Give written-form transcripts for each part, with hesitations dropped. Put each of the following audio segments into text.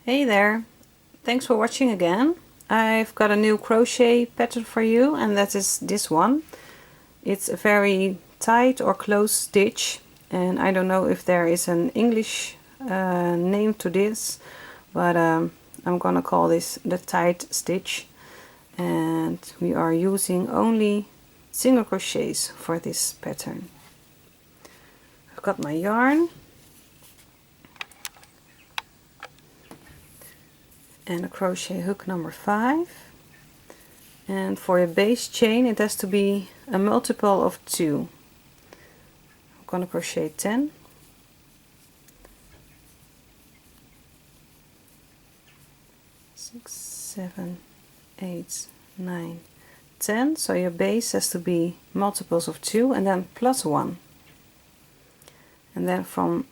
Hey there, thanks for watching again. I've got a new crochet pattern for you, and that is this one. It's a very tight or close stitch, and I don't know if there is an English name to this, but I'm gonna call this the tight stitch, and we are using only single crochets for this pattern. I've got my yarn and a crochet hook number 5, and for a base chain it has to be a multiple of 2. I'm gonna crochet 10, 6, 7, 8, 9, 10. So your base has to be multiples of 2 and then plus 1, and then from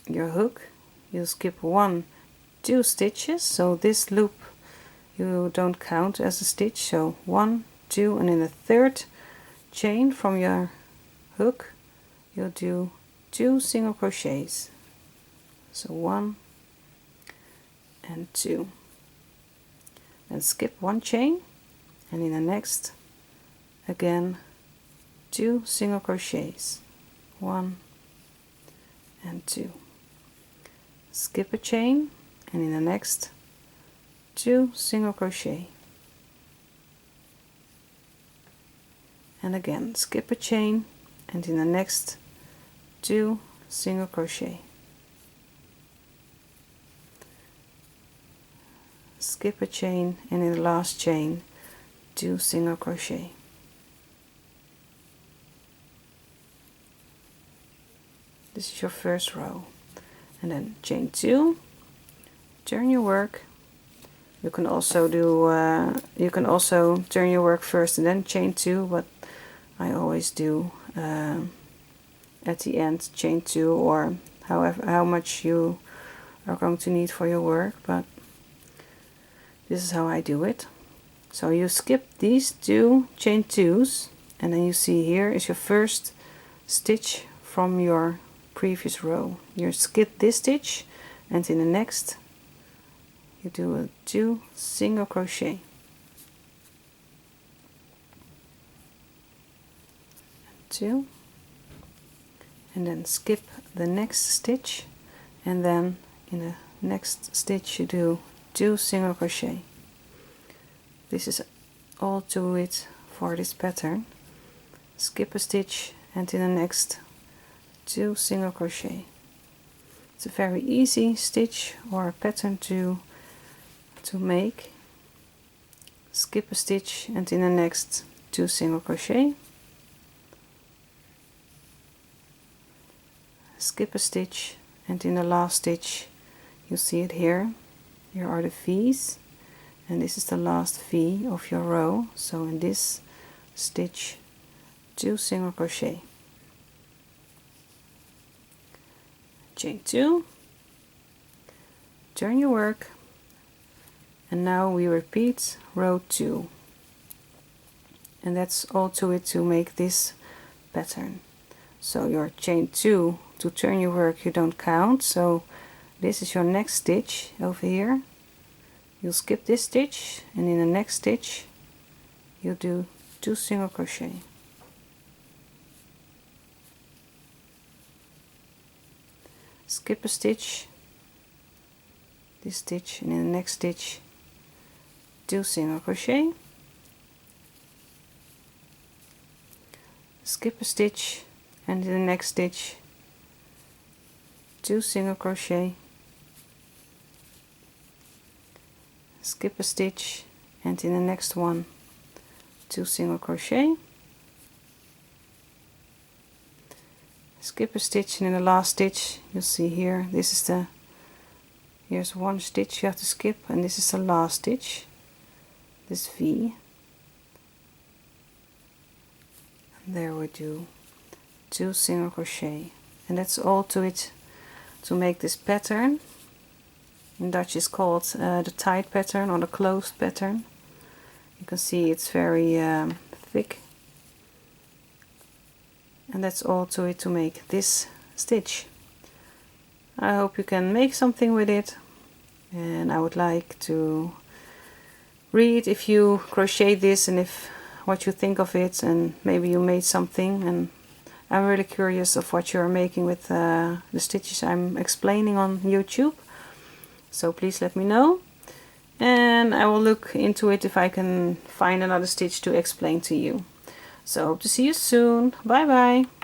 your hook you skip 1, 2 stitches, so this loop you don't count as a stitch, so 1, 2, and in the third chain from your hook you'll do 2 single crochets, so 1 and 2, then skip 1 chain, and in the next again 2 single crochets, 1 and 2, skip a chain, and in the next 2 single crochet, and again skip a chain, and in the next 2 single crochet, skip a chain, and in the last chain 2 single crochet. This is your first row, and then chain 2, turn your work. You can also turn your work first and then chain 2, but I always do at the end chain 2, or how much you are going to need for your work, but this is how I do it. So you skip these 2 chain 2s, and then you see here is your first stitch from your previous row. You skip this stitch, and in the next you do a 2 single crochet, and 2, and then skip the next stitch, and then in the next stitch you do 2 single crochet. This is all to it for this pattern. Skip a stitch, and in the next 2 single crochet. It's a very easy stitch or pattern to make. Skip a stitch, and in the next 2 single crochet, skip a stitch, and in the last stitch you see it here are the V's, and this is the last V of your row, so in this stitch 2 single crochet, chain 2, turn your work, and now we repeat row 2, and that's all to it to make this pattern. So your chain 2 to turn your work you don't count, so this is your next stitch over here. You'll skip this stitch, and in the next stitch you'll do 2 single crochet, skip a stitch, this stitch, and in the next stitch 2 single crochet, skip a stitch, and in the next stitch 2 single crochet, skip a stitch, and in the next one 2 single crochet, skip a stitch, and in the last stitch you'll see here here's 1 stitch you have to skip, and this is the last stitch, this V, and there we do 2 single crochet, and that's all to it to make this pattern. In Dutch is called the tight pattern or the closed pattern. You can see it's very thick, and that's all to it to make this stitch. I hope you can make something with it, and I would like to read if you crochet this and if what you think of it, and maybe you made something, and I'm really curious of what you're making with the stitches I'm explaining on YouTube. So please let me know, and I will look into it if I can find another stitch to explain to you. So hope to see you soon. Bye bye.